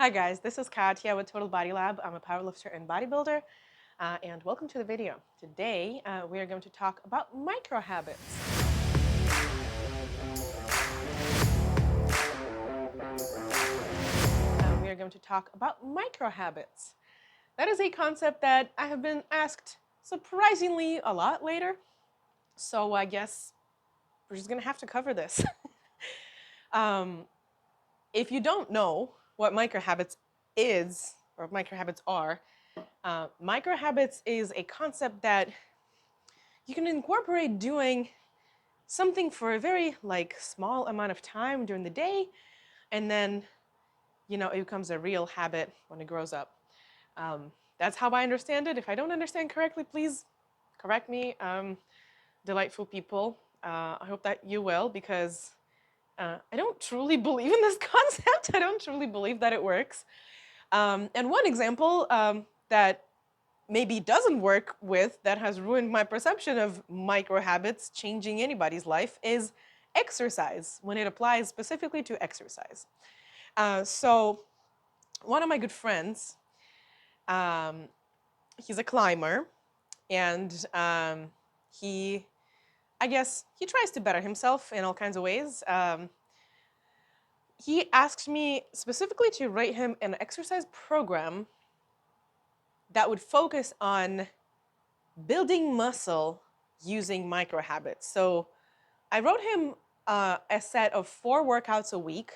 Hi guys, this is Katya with TotalBodyLab. I'm a powerlifter and bodybuilder, and welcome to the video. Today, we are going to talk about microhabits. We are going to talk about microhabits. That is a concept that I have been asked surprisingly a lot later, so I guess we're just going to have to cover this. If you don't know what microhabits is, or microhabits are, microhabits is a concept that you can incorporate doing something for a very small amount of time during the day, and then it becomes a real habit when it grows up. That's how I understand it. If I don't understand correctly, please correct me. Delightful people. I hope that you will, because I don't truly believe in this concept. I don't truly believe that it works. And one example that maybe doesn't work with, that has ruined my perception of micro habits changing anybody's life, is exercise, when it applies specifically to exercise. So one of my good friends, he's a climber, and I guess he tries to better himself in all kinds of ways. He asked me specifically to write him an exercise program that would focus on building muscle using micro habits. So I wrote him a set of 4 workouts a week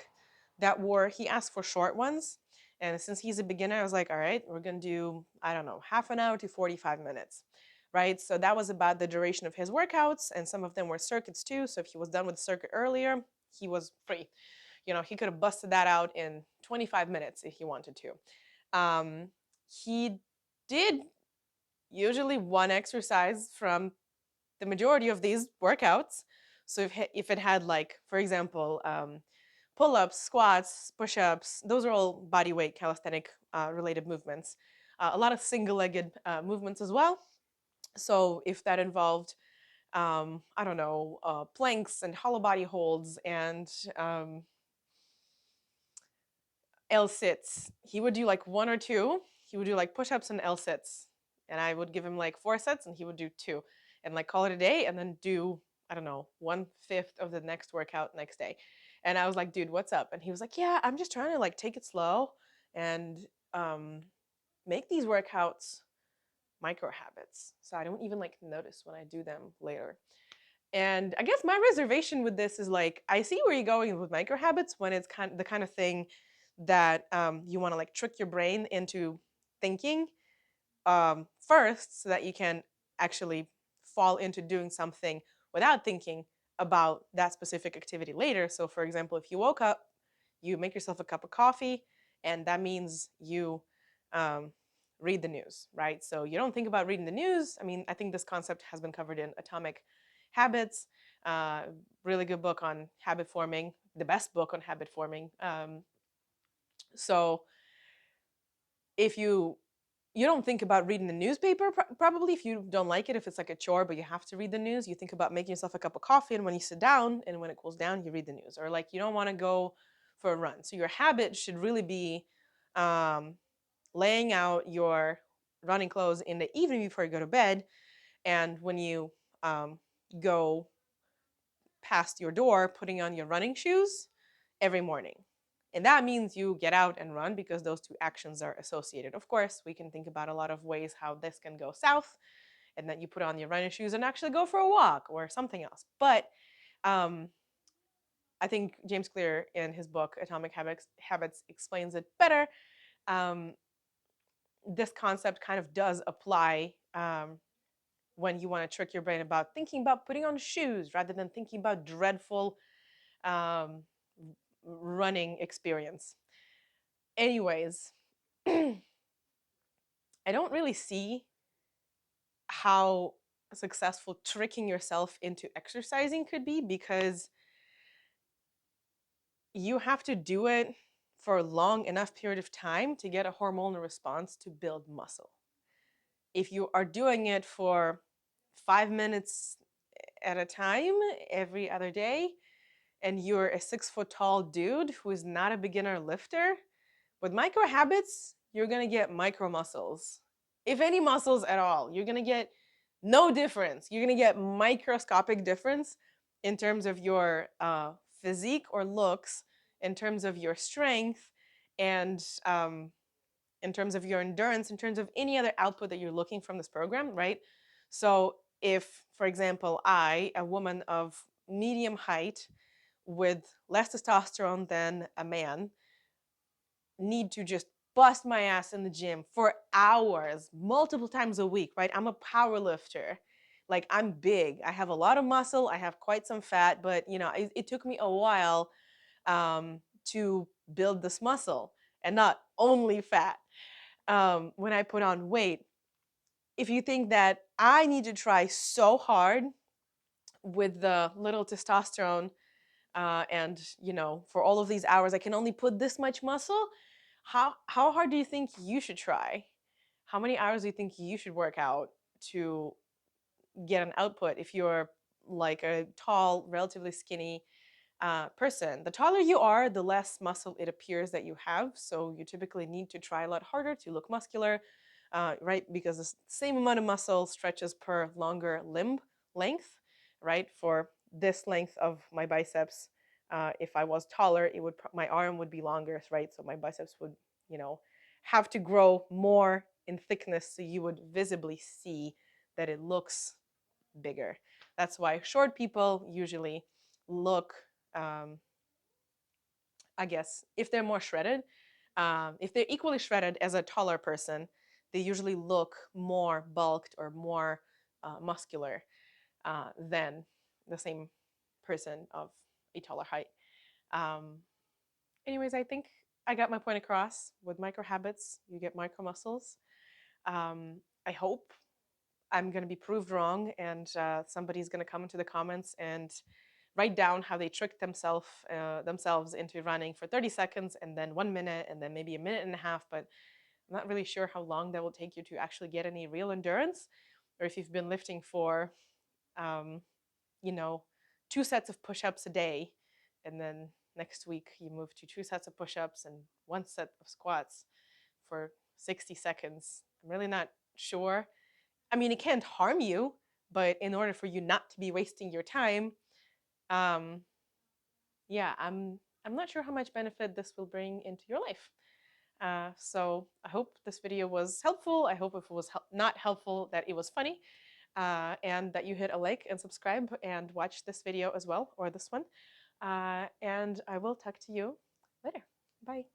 that he asked for short ones. And since he's a beginner, I was like, all right, we're going to do, I don't know, half an hour to 45 minutes, right? So that was about the duration of his workouts, and some of them were circuits too. So if he was done with the circuit earlier, he was free. He could have busted that out in 25 minutes if he wanted to. He did usually one exercise from the majority of these workouts. So if it had, for example, pull-ups, squats, push-ups, those are all body weight calisthenic related movements. A lot of single-legged movements as well. So if that involved, I don't know, planks and hollow body holds and L-sits, he would do like 1 or 2. He would do like push-ups and L-sits. And I would give him like 4 sets and he would do 2. And call it a day, and then do, I don't know, 1/5 of the next workout next day. And I was like, dude, what's up? And he was like, yeah, I'm just trying to take it slow and make these workouts micro habits, so I don't even notice when I do them later. And I guess my reservation with this is, I see where you're going with micro habits when it's the kind of thing that you want to trick your brain into thinking first, so that you can actually fall into doing something without thinking about that specific activity later. So for example, if you woke up, you make yourself a cup of coffee, and that means you read the news, right? So you don't think about reading the news. I mean, I think this concept has been covered in Atomic Habits, really good book on habit forming, the best book on habit forming. So if you don't think about reading the newspaper, probably, if you don't like it, if it's like a chore but you have to read the news, you think about making yourself a cup of coffee, and when you sit down and when it cools down, you read the news. Or you don't want to go for a run, so your habit should really be laying out your running clothes in the evening before you go to bed, and when you go past your door, putting on your running shoes every morning. And that means you get out and run, because those two actions are associated. Of course, we can think about a lot of ways how this can go south, and that you put on your running shoes and actually go for a walk or something else. But I think James Clear, in his book Atomic Habits, explains it better. This concept kind of does apply when you want to trick your brain about thinking about putting on shoes rather than thinking about dreadful running experience. Anyways, I don't really see how successful tricking yourself into exercising could be, because you have to do it for a long enough period of time to get a hormonal response to build muscle. If you are doing it for 5 minutes at a time every other day, and you're a 6 foot tall dude who is not a beginner lifter, With micro habits, you're gonna get micro muscles. If any muscles at all, you're gonna get no difference. You're gonna get microscopic difference in terms of your physique or looks, in terms of your strength, and in terms of your endurance, in terms of any other output that you're looking from this program, right? So if, for example, I, a woman of medium height with less testosterone than a man, need to just bust my ass in the gym for hours, multiple times a week, right? I'm a power lifter. Like, I'm big. I have a lot of muscle. I have quite some fat, but it took me a while to build this muscle, and not only fat. When I put on weight, if you think that I need to try so hard with the little testosterone, and for all of these hours I can only put this much muscle, how hard do you think you should try? How many hours do you think you should work out to get an output if you're like a tall, relatively skinny person? The taller you are, the less muscle it appears that you have. So you typically need to try a lot harder to look muscular, right? Because the same amount of muscle stretches per longer limb length, right? For this length of my biceps, if I was taller, my arm would be longer, right? So my biceps would, have to grow more in thickness, so you would visibly see that it looks bigger. That's why short people usually look, I guess, if they're more shredded, if they're equally shredded as a taller person, they usually look more bulked or more muscular than the same person of a taller height. Um, Anyways, I think I got my point across. With micro habits, you get micro muscles. I hope I'm going to be proved wrong, and somebody's going to come into the comments and write down how they tricked themselves into running for 30 seconds and then 1 minute and then maybe a minute and a half. But I'm not really sure how long that will take you to actually get any real endurance, or if you've been lifting for, um, you know, 2 sets of push-ups a day, and then next week you move to 2 sets of push-ups and 1 set of squats for 60 seconds. I'm really not sure. I mean, it can't harm you, but in order for you not to be wasting your time, um, yeah, I'm not sure how much benefit this will bring into your life. So I hope this video was helpful. I hope if it was not helpful, that it was funny, and that you hit a like and subscribe and watch this video as well, or this one. And I will talk to you later. Bye.